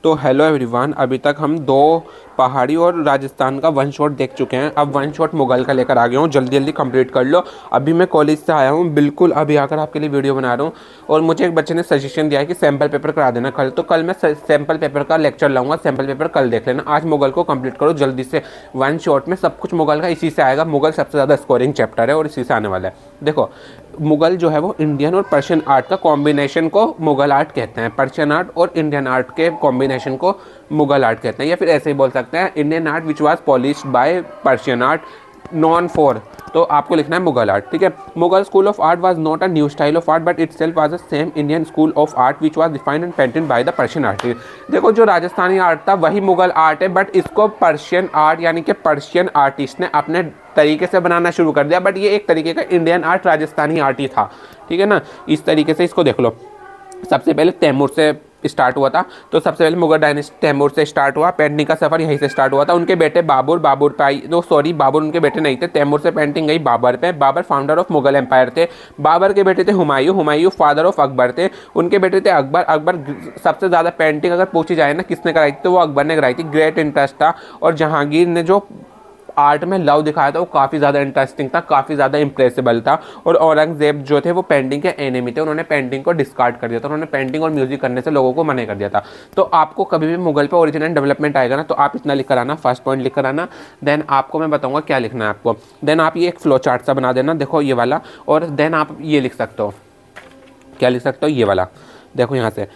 तो hello everyone, अभी तक हम दो पहाड़ी और राजस्थान का वन शॉट देख चुके हैं। अब वन शॉट मुगल का लेकर आ गया हूँ, जल्दी जल्दी कंप्लीट कर लो। अभी मैं कॉलेज से आया हूँ, बिल्कुल अभी आकर आपके लिए वीडियो बना रहा हूँ। और मुझे एक बच्चे ने सजेशन दिया है कि सैम्पल पेपर करा देना कल, तो कल मैं सैम्पल पेपर का लेक्चर लाऊंगा। सैम्पल पेपर कल देख लेना, आज मुगल को कंप्लीट करो जल्दी से। वन शॉट में सब कुछ मुगल का इसी से आएगा। मुगल सबसे ज़्यादा स्कोरिंग चैप्टर है और इसी से आने वाला है। देखो, मुगल जो है वो इंडियन और पर्शियन आर्ट का कॉम्बिनेशन को मुगल आर्ट कहते हैं। पर्शियन आर्ट और इंडियन आर्ट के कॉम्बिनेशन को मुगल आर्ट कहते हैं, या फिर ऐसे ही बोल सकते हैं Indian art which was polished by Persian art non for. तो आपको लिखना है मुगल आर्ट, ठीक है। Mughal school of art was not a new style of art but itself was the same Indian school of art which was defined and painted by the Persian artist. देखो, जो Rajasthani art था वही Mughal art है, but इसको Persian art यानी कि Persian artist ने अपने तरीके से बनाना शुरू कर दिया। बट ये एक तरीके का इंडियन आर्ट राजस्थानी आर्ट ही था, ठीक है ना। इस तरीके से इसको देख लो। सबसे पहले तैमूर से स्टार्ट हुआ था, तो सबसे पहले मुगल डायनेस्टी तैमूर से स्टार्ट हुआ। पेंटिंग का सफर यहीं से स्टार्ट हुआ था। उनके बेटे बाबर पे आई, तो सॉरी, बाबर उनके बेटे नहीं थे। तैमूर से पेंटिंग गई बाबर पे। Babur founder of Mughal empire थे। बाबर के बेटे थे हुमायूं फादर ऑफ अकबर थे। उनके बेटे थे अकबर सबसे ज़्यादा पेंटिंग अगर पूछी जाए ना किसने कराई थी, तो वो अकबर ने कराई थी। ग्रेट इंटरेस्ट था। और जहांगीर ने जो आर्ट में लव दिखाया था वो काफ़ी ज़्यादा इंटरेस्टिंग था, काफ़ी ज़्यादा इंप्रेसिबल था। और औरंगजेब जो थे वो पेंटिंग के एनिमी थे, उन्होंने पेंटिंग को डिस्कार्ड कर दिया था। उन्होंने पेंटिंग और म्यूजिक करने से लोगों को मना कर दिया था। तो आपको कभी भी मुगल पे ओरिजिनल डेवलपमेंट आएगा ना, तो आप इतना लिख कर आना, फर्स्ट पॉइंट लिख कर आना। देन आपको मैं बताऊंगा क्या लिखना है आपको। देन आप ये एक फ्लो चार्ट सा बना देना, देखो ये वाला। और देन आप ये लिख सकते हो, क्या लिख सकते हो, ये वाला। देखो यहाँ से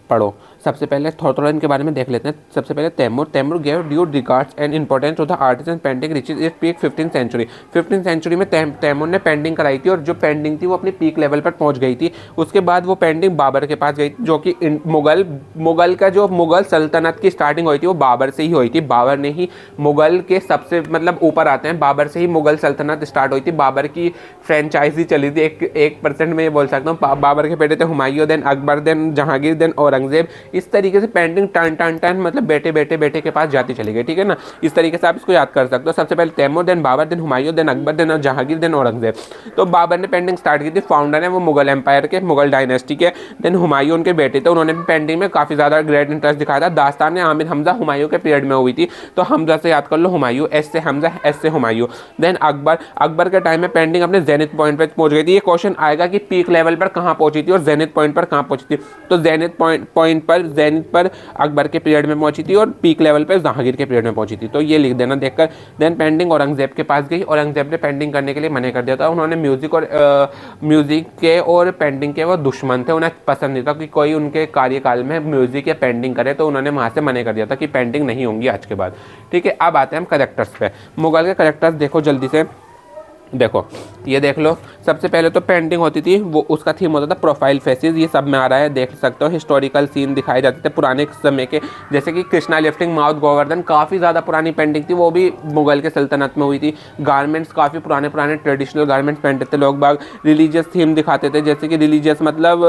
पढ़ो। सबसे पहले थोड़ा थोड़ा इनके बारे में देख लेते हैं। सबसे पहले Timur gave due regards and importance to the artist and painting reaches it peak 15th century. 15th century में तैमूर ने पेंटिंग कराई थी, और जो पेंटिंग थी वो अपनी पीक लेवल पर पहुंच गई थी। उसके बाद वो पेंटिंग बाबर के पास गई, जो कि मुगल का जो मुगल सल्तनत की स्टार्टिंग हुई थी वो बाबर से ही हुई थी। बाबर ने ही मुगल के सबसे मतलब ऊपर आते हैं, बाबर से ही मुगल सल्तनत स्टार्ट हुई थी। बाबर की फ्रेंचाइजी चली थी 1% में, ये बोल सकता हूँ। बाबर के बेटे थे Humayun, then Akbar, then Jahangir, then Aurangzeb. इस तरीके से पेंटिंग टन टन टन मतलब बेटे के पास जाती चली गई, ठीक है ना। इस तरीके से आप इसको याद कर सकते हो। सबसे पहले Timur, then Babur, then Humayun, then Akbar, then Jahangir, then Aurangzeb. तो बाबर ने पेंटिंग स्टार्ट की थी, फाउंडर है वो मुगल एम्पायर के, मुगल डायनेस्टी के। देन हुमायूं उनके बेटे थे, उन्होंने भी पेंटिंग में काफ़ी ज़्यादा ग्रेट इंटरेस्ट दिखाया था। दास्तान आमिर हमजा हुमायूं के पीरियड में हुई थी, तो हमजा से याद कर लो हुमायूं, एस से हमजा, एस से हुमायूं। देन अकबर के टाइम में पेंटिंग अपने जेनिथ पॉइंट पर पहुंच गई थी। ये क्वेश्चन आएगा कि पीक लेवल पर कहाँ पहुंची थी और जेनिथ पॉइंट पर कहाँ पहुंची थी। तो जेनिथ पर अकबर के पीरियड में पहुंची थी और पीक लेवल पे जहांगीर के पीरियड में पहुंची थी। तो ये लिख देना देखकर। देन पेंटिंग औरंगजेब के पास गई। औरंगजेब ने पेंटिंग करने के लिए मना कर दिया था। उन्होंने म्यूजिक के और पेंटिंग के वो दुश्मन थे, उन्हें पसंद नहीं था कि कोई उनके कार्यकाल में म्यूजिक या पेंटिंग करे, तो उन्होंने वहाँ से मना कर दिया था कि पेंटिंग नहीं होंगी आज के बाद, ठीक है। अब आते हैं हम करेक्टर्स पे। मुगल के करेक्टर्स देखो जल्दी से, देखो ये देख लो। सबसे पहले तो पेंटिंग होती थी, वो उसका थीम होता था प्रोफाइल फेसेस, ये सब में आ रहा है, देख सकते हो। हिस्टोरिकल सीन दिखाए जाते थे पुराने समय के, जैसे कि कृष्णा लिफ्टिंग माउथ गोवर्धन, काफ़ी ज़्यादा पुरानी पेंटिंग थी, वो भी मुगल के सल्तनत में हुई थी। गारमेंट्स काफ़ी पुराने ट्रेडिशनल गारमेंट्स पहनते थे लोग बाग। रिलीजियस थीम दिखाते थे, जैसे कि रिलीजियस मतलब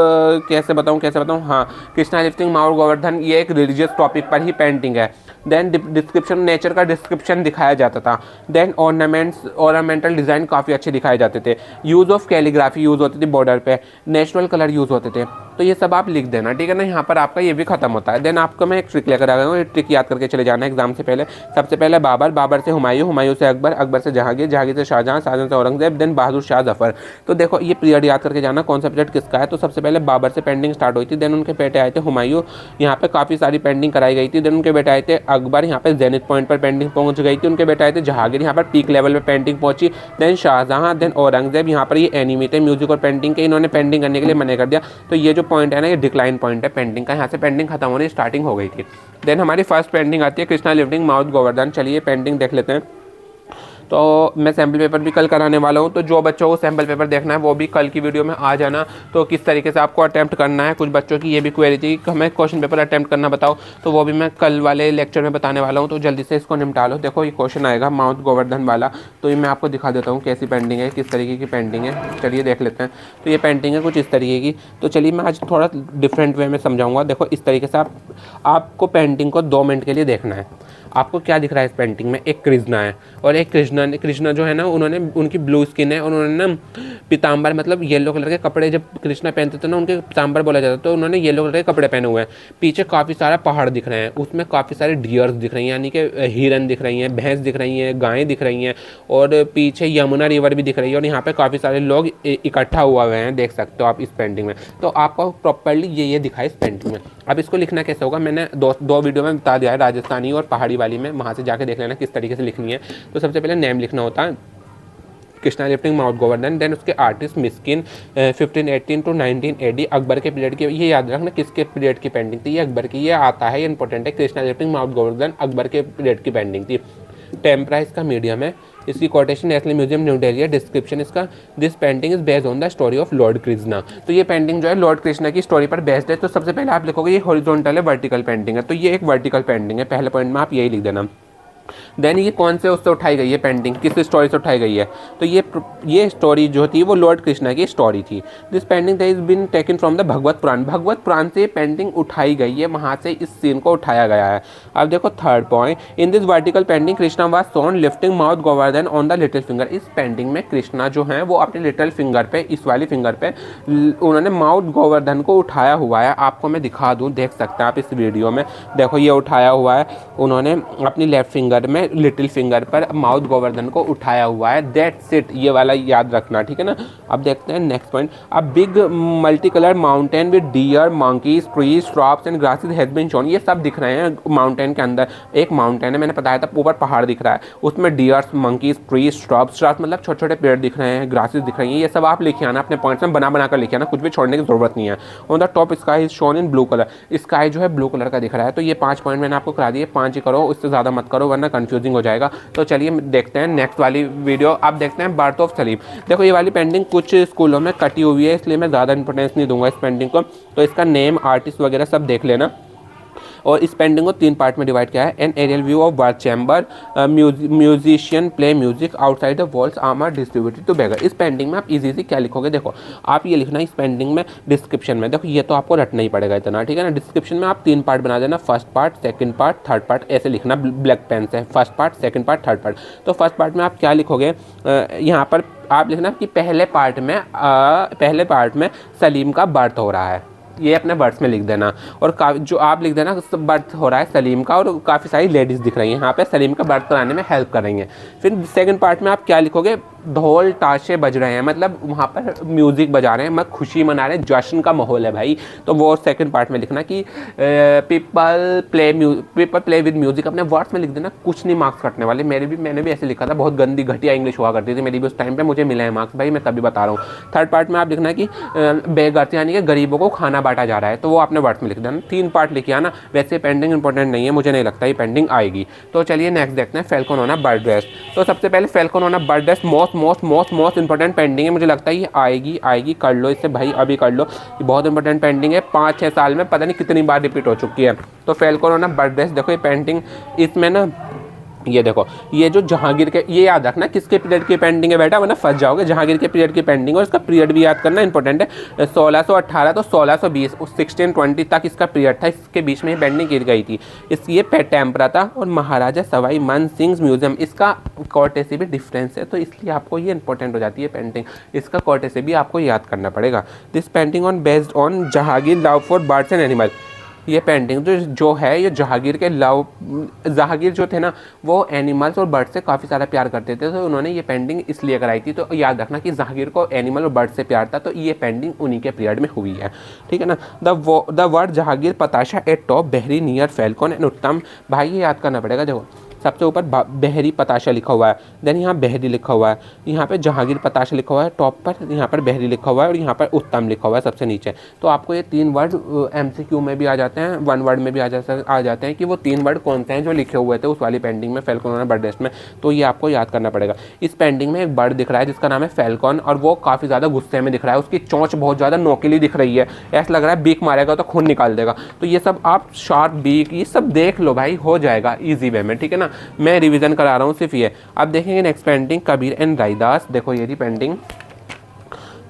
कैसे बताऊँ, हाँ, कृष्णा लिफ्टिंग माउथ गोवर्धन ये एक रिलीजियस टॉपिक पर ही पेंटिंग है। देन डिस्क्रिप्शन, नेचर का डिस्क्रिप्शन दिखाया जाता था। देन ऑर्नामेंटल डिज़ाइन काफ़ी अच्छे दिखाए जाते थे। यूज़ ऑफ कैलीग्राफी यूज़ होती थी बॉर्डर पे। नेचुरल कलर यूज़ होते थे। तो ये सब आप लिख देना, ठीक है ना। यहाँ पर आपका ये भी खत्म होता है। देन आपको मैं एक ट्रिक लेकर आ गया हूँ, ये ट्रिक याद करके चले जाना एग्जाम से पहले। सबसे पहले बाबर से हुमायूं से अकबर से जहांगीर से शाहजहां से औरंगजेब, देन बहादुर शाह जफर। तो देखो ये पीरियड याद करके जाना कौन सा पीरियड किसका है। तो सबसे पहले बाबर से पेंटिंग स्टार्ट हुई थी, देन उनके बेटे आए थे हुमायूं, यहाँ पे काफ़ी सारी पेंटिंग कराई गई थी। देन उनके बेटे आए थे अकबर, यहाँ पे जेनिथ पॉइंट पर पेंटिंग पहुंच गई थी। उनके बेटे आए थे जहांगीर, यहाँ पर पीक लेवल पे पेंटिंग पहुंची। देन शाहजहां, देन औरंगजेब, यहाँ पर ये एनिमी थे म्यूजिक और पेंटिंग के, इन्होंने पेंटिंग करने के लिए मना कर दिया। तो ये जो पॉइंट है ना, ये डिक्लाइन पॉइंट है पेंटिंग का, यहाँ से पेंटिंग खत्म होने स्टार्टिंग हो गई थी। देन हमारी फर्स्ट पेंटिंग आती है कृष्णा लिफ्टिंग माउथ गोवर्धन। चलिए पेंटिंग देख लेते हैं। तो मैं सैम्पल पेपर भी कल कराने वाला हूँ, तो जो बच्चों को सैम्पल पेपर देखना है वो भी कल की वीडियो में आ जाना। तो किस तरीके से आपको अटैम्प्ट करना है, कुछ बच्चों की ये भी क्वेरी थी कि हमें क्वेश्चन पेपर अटैम्प्ट करना बताओ, तो वो भी मैं कल वाले लेक्चर में बताने वाला हूँ। तो जल्दी से इसको निपटा लो। देखो ये क्वेश्चन आएगा माउथ गोवर्धन वाला, तो ये मैं आपको दिखा देता हूँ कैसी पेंटिंग है, किस तरीके की पेंटिंग है। चलिए देख लेते हैं। तो ये पेंटिंग है कुछ इस तरीके की। तो चलिए मैं आज थोड़ा डिफरेंट वे में समझाऊँगा। देखो इस तरीके से आपको पेंटिंग को 2 मिनट के लिए देखना है। आपको क्या दिख रहा है इस पेंटिंग में? एक कृष्णा है और एक कृष्णा जो है ना, उन्होंने उनकी ब्लू स्किन है और उन्होंने ना पीताम्बर मतलब येलो कलर के कपड़े, जब कृष्णा पहनते थे ना उनके पीताम्बर बोला जाता, तो उन्होंने येलो कलर के कपड़े पहने हुए हैं। पीछे काफ़ी सारा पहाड़ दिख रहे हैं, उसमें काफ़ी सारे डियर्स दिख रही हैं, यानी कि हिरन दिख रही हैं, भैंस दिख रही हैं, गायें दिख रही हैं और पीछे यमुना रिवर भी दिख रही है और यहाँ पे काफ़ी सारे लोग इकट्ठा हुआ हुए हैं, देख सकते हो आप इस पेंटिंग में। तो आपको प्रॉपर्ली ये दिखा है इस पेंटिंग में। अब इसको लिखना कैसे होगा, मैंने दो वीडियो में बता दिया है, राजस्थानी और पहाड़ी वाली में, वहाँ से जाके देख लेना किस तरीके से लिखनी है। तो सबसे पहले नेम लिखना होता है Krishna lifting mouth Govardhan, then उसके artist Miskin 1518 to 19 AD, Akbar के पीरियड की। ये याद रखना किसके पीरियड की पेंटिंग थी, ये अकबर की, ये आता है, ये इंपॉर्टेंट है। कृष्णा लिफ्टिंग माउथ गोवर्धन अकबर के पीरियड की पेंटिंग थी। टेम्परा इसका मीडियम है। इसकी quotation national museum new Delhi है। डिस्क्रिप्शन इसका, this painting is based on the story of Lord Krishna. तो ये पेंटिंग जो है लॉर्ड कृष्णा की स्टोरी पर बेस्ड है। तो सबसे पहले आप लिखोगे ये हॉरिजॉन्टल है, वर्टिकल पेंटिंग है, तो ये एक वर्टिकल पेंटिंग है। पहले पॉइंट में आप यही लिख देना। देन ये कौन से उससे उठाई गई है पेंटिंग, किस स्टोरी से उठाई गई है, तो ये स्टोरी जो थी वो लॉर्ड कृष्णा की स्टोरी थी। This painting is been taken from the Bhagavat Purana से ये पेंटिंग उठाई गई है, वहाँ से इस सीन को उठाया गया है। अब देखो third point, in this vertical painting Krishna was shown lifting mouth Govardhan on the little finger. इस पेंटिंग में कृष्णा जो है वो अपने लिटिल फिंगर पे, इस वाली फिंगर पे उन्होंने माउथ गोवर्धन को उठाया हुआ है। आपको मैं दिखा दूँ, देख सकते हैं आप इस वीडियो में, देखो ये उठाया हुआ है उन्होंने अपनी लेफ्ट फिंगर में, लिटिल फिंगर पर माउथ गोवर्धन को उठाया हुआ है। दैट्स इट, ये वाला याद रखना, ठीक है ना। अब देखते हैं नेक्स्ट पॉइंट। अब big multi colour mountain with deer, monkeys, trees, shrubs and grasses has been shown. ये सब दिख रहे हैं माउंटेन के अंदर। एक माउंटेन है, मैंने बताया था ऊपर पहाड़ दिख रहा है, उसमें डियर्स, मंकीज, ट्रीज, श्रब्स मतलब छोटे छोटे पेड़ दिख रहे हैं, ग्रासेस दिख रही हैं। ये सब आप लिखे आना, अपने पॉइंट्स में बना कर लिखे आना, कुछ भी छोड़ने की जरूरत नहीं है। On the top sky is shown in blue colour. Sky जो है ब्लू कलर का दिख रहा है। तो ये 5 पॉइंट मैंने आपको करा दिए, 5 ही करो, उससे ज़्यादा मत करो वरना कंफ्यूजिंग हो जाएगा। तो चलिए देखते हैं नेक्स्ट वाली वीडियो। आप देखते हैं बर्थ ऑफ सलीम। देखो ये वाली पेंटिंग कुछ स्कूलों में कटी हुई है, इसलिए मैं ज़्यादा इंपॉर्टेंस नहीं दूंगा इस पेंटिंग को। तो इसका नेम, आर्टिस्ट वगैरह सब देख लेना। और इस पेंटिंग को 3 पार्ट में डिवाइड किया है। An aerial view of birth chamber, musician play music outside the walls, alms are distributed to beggar. इस पेंटिंग में आप इजी क्या लिखोगे, देखो आप ये लिखना इस पेंटिंग में डिस्क्रिप्शन में, देखो ये तो आपको रटना ही पड़ेगा इतना, ठीक है ना। डिस्क्रिप्शन में आप 3 पार्ट बना देना, first part, second part, third part, ऐसे लिखना ब्लैक पेन से, first part, second part, third part. तो फर्स्ट पार्ट में आप क्या लिखोगे, यहाँ पर आप लिखना कि पहले पार्ट में सलीम का बर्थ हो रहा है, ये अपने वर्ड्स में लिख देना। और जो आप लिख देना बर्थ हो रहा है सलीम का, और काफ़ी सारी लेडीज़ दिख रही हैं यहाँ पे सलीम का बर्थ कराने में हेल्प कर रही हैं। फिर सेकंड पार्ट में आप क्या लिखोगे, ढोल ताशे बज रहे हैं, मतलब वहाँ पर म्यूज़िक बजा रहे हैं, मैं खुशी मना रहे हैं, जश्न का माहौल है भाई। तो वो सेकंड पार्ट में लिखना कि पीपल प्ले विद म्यूजिक, अपने वर्ड्स में लिख देना, कुछ नहीं मार्क्स कटने वाले। मैंने भी ऐसे लिखा था, बहुत गंदी घटिया इंग्लिश हुआ करती थी मेरी भी उस टाइम पे, मुझे मिले हैं मार्क्स भाई, मैं तभी बता रहा हूँ। थर्ड पार्ट में आप लिखना कि बेगर्थ यानी कि गरीबों को खाना बांटा जा रहा है, तो वो अपने वर्ड्स में लिख देना। 3 पार्ट लिखिए ना। वैसे पेंटिंग इंपॉर्टेंट नहीं है, मुझे नहीं लगता ये पेंटिंग आएगी। तो चलिए नेक्स्ट देखते हैं, फेल्कोनोना बर्ड ड्रेस। तो सबसे पहले फेल्कोनोना bird dress most important painting है, मुझे लगता है ये आएगी, कर लो इसे भाई, अभी कर लो, ये बहुत इंपॉर्टेंट पेंटिंग है, 5-6 साल में पता नहीं कितनी बार रिपीट हो चुकी है। तो फेल्कोनोना बर्ड ड्रेस, देखो ये पेंटिंग, इसमें ना ये देखो, ये जो जहांगीर के, ये याद रखना किसके पीरियड की पेंटिंग है बेटा, वरना फंस जाओगे। जहांगीर के पीरियड की पेंटिंग, और इसका पीरियड भी याद करना इंपॉर्टेंट है। 1618 तो 1620, 1620 तक इसका पीरियड था, इसके बीच में पेंटिंग की गई थी। ये टेम्परा था। और महाराजा सवाई मान सिंह म्यूजियम, इसका कॉर्टेसी भी डिफरेंस है, तो इसलिए आपको ये इंपॉर्टेंट हो जाती है पेंटिंग, इसका कॉर्टेसी भी आपको याद करना पड़ेगा। This painting on based on Jahangir love for birds and animal. ये पेंटिंग जो है ये जहांगीर जो थे ना, वो एनिमल्स और बर्ड से काफ़ी सारा प्यार करते थे, तो उन्होंने ये पेंटिंग इसलिए कराई थी। तो याद रखना कि जहांगीर को एनिमल और बर्ड से प्यार था, तो ये पेंटिंग उन्हीं के पीरियड में हुई है, ठीक है ना। द वर्ड जहांगीर पताशा एट टॉप बहरी नियर फैल्कन एंड उत्तम, भाई ये याद करना पड़ेगा। देखो सबसे ऊपर बहरी पताशा लिखा हुआ है, देन यहाँ बहरी लिखा हुआ है, यहाँ पे जहांगीर पताशा लिखा हुआ है टॉप पर, यहाँ पर बहरी लिखा हुआ है, और यहाँ पर उत्तम लिखा हुआ है सबसे नीचे। तो आपको ये 3 वर्ड MCQ में भी आ जाते हैं, 1 वर्ड में भी आ जाते हैं कि वो 3 वर्ड कौन से हैं जो लिखे हुए थे उस वाली पेंटिंग में, फेल्कोनोना बर्ड ड्रेस में। तो ये आपको याद करना पड़ेगा। इस पेंटिंग में एक बर्ड दिख रहा है जिसका नाम है फेल्कॉन, और वो काफ़ी ज़्यादा गुस्से में दिख रहा है, उसकी चोंच बहुत ज़्यादा नोकीली दिख रही है, ऐसा लग रहा है बीक मारेगा तो खून निकाल देगा। तो ये सब आप शार्प बीक ये सब देख लो भाई, हो जाएगा ईजी वे में, ठीक है ना। मैं रिवीजन करा रहा हूँ सिर्फ ये। अब देखेंगे next painting, Kabir and Raidas. देखो ये थी पेंटिंग,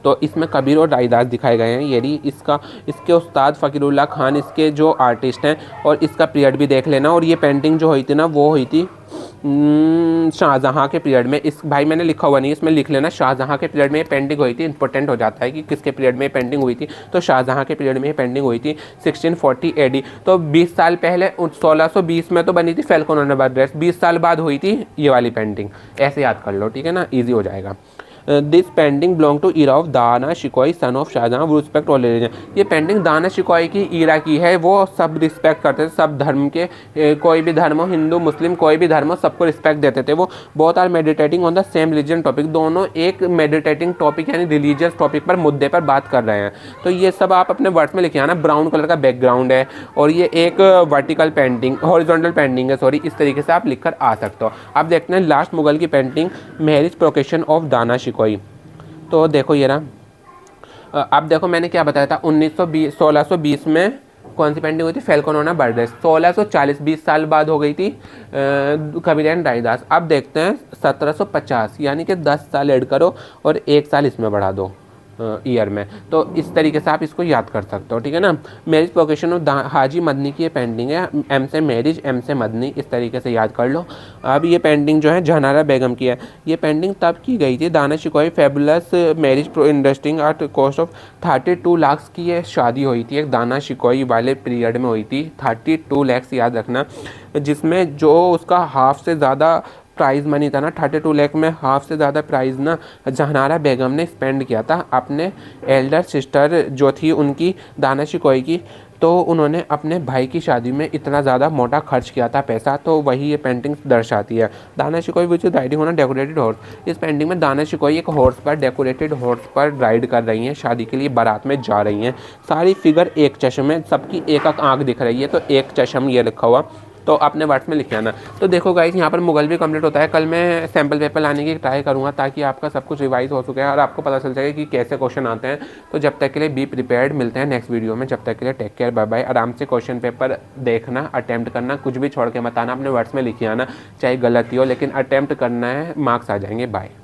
तो इसमें कबीर और राईदास दिखाए गए हैं। ये इसके उस्ताद फ़कीरुल्लाह खान इसके जो आर्टिस्ट हैं, और इसका पीरियड भी देख लेना। और ये पेंटिंग जो हुई थी ना, वो हुई थी शाहजहाँ के पीरियड में। इस भाई मैंने लिखा हुआ नहीं, इसमें लिख लेना शाहजहाँ के पीरियड में ये पेंटिंग हुई थी। इंपॉर्टेंट हो जाता है कि किसके पीरियड में ये पेंटिंग हुई थी, तो शाहजहाँ के पीरियड में ये पेंटिंग हुई थी 1640 AD। तो 20 साल पहले 1620 में तो बनी थी फैल्कन ऑन ड्रेस, 20 साल बाद हुई थी ये वाली पेंटिंग। ऐसे याद कर लो, ठीक है ना, ईजी हो जाएगा। This painting belong to era of Dara Shikoh son of Shahjahan वो रिस्पेक्ट ऑल रिलीजन। ये पेंटिंग दाना शिकोई की ईरा की है, वो सब रिस्पेक्ट करते थे, सब धर्म के, कोई भी धर्म हो, हिंदू मुस्लिम कोई भी धर्म हो, सबको रिस्पेक्ट देते थे वो। Both are meditating on the same religion topic, दोनों एक मेडिटेटिंग टॉपिक यानी रिलीजियस टॉपिक पर, मुद्दे पर बात कर रहे हैं। तो ये सब आप अपने वर्ड्स में लिखे आना। ब्राउन कलर का बैकग्राउंड है और ये एक वर्टिकल पेंटिंग, हॉरिजॉन्टल पेंटिंग है सॉरी, इस तरीके से आप लिख कर आ सकते हो। अब देखते हैं लास्ट मुगल की पेंटिंग, मैरिज प्रोकेशन ऑफ दाना शिकोई। तो देखो ये रहा। अब देखो मैंने क्या बताया था, 1620 में कौन सी पेंटिंग हुई थी, फैल्कन ऑन बर्ड्रेस। 1640 20 साल बाद हो गई थी कबीर एंड राईदास। अब देखते हैं 1750, यानी कि 10 साल ऐड करो और 1 साल इसमें बढ़ा दो ईयर में। तो इस तरीके से आप इसको याद कर सकते हो, ठीक है ना। मैरिज प्रोकेशन ऑफ हाजी मदनी की ये पेंटिंग है, एम से मैरिज एम से मदनी, इस तरीके से याद कर लो। अब ये पेंटिंग जो है जहानारा बेगम की है। ये पेंटिंग तब की गई थी, दाना शिकोई फैबुलस मैरिज इंडस्ट्रिंग एट कॉस्ट ऑफ 32 लाख की ये शादी हुई थी, एक दाना शिकोई वाले पीरियड में हुई थी। 32 लाख याद रखना, जिसमें जो उसका हाफ से ज़्यादा प्राइज़ मनी था ना, 32 लाख में हाफ से ज़्यादा प्राइज़ ना जहानारा बेगम ने स्पेंड किया था अपने एल्डर सिस्टर जो थी उनकी, दाना शिकोई की। तो उन्होंने अपने भाई की शादी में इतना ज़्यादा मोटा खर्च किया था पैसा, तो वही ये पेंटिंग दर्शाती है। Dara Shikoh which is riding on a decorated horse. इस पेंटिंग में दाना शिकोई एक हॉर्स पर, डेकोरेटेड हॉर्स पर राइड कर रही हैं, शादी के लिए बारात में जा रही हैं। सारी फिगर एक चश्म में, सबकी एक एक आँख दिख रही है, तो एक चश्म ये लिखा हुआ, तो अपने वर्ड्स में लिखे आना। तो देखो गाइस, यहाँ पर मुगल भी कंप्लीट होता है। कल मैं सैम्पल पेपर लाने की ट्राई करूँगा ताकि आपका सब कुछ रिवाइज हो चुका है और आपको पता चल जाएगा कि कैसे क्वेश्चन आते हैं। तो जब तक के लिए बी प्रिपेयर्ड, मिलते हैं नेक्स्ट वीडियो में। जब तक के लिए टेक केयर, बाय बाय। आराम से क्वेश्चन पेपर देखना, अटैम्प्ट करना, कुछ भी छोड़ के मत आना, अपने वर्ड्स में लिखे आना, चाहे गलती हो, लेकिन अटैम्प्ट करना है, मार्क्स आ जाएंगे। बाय।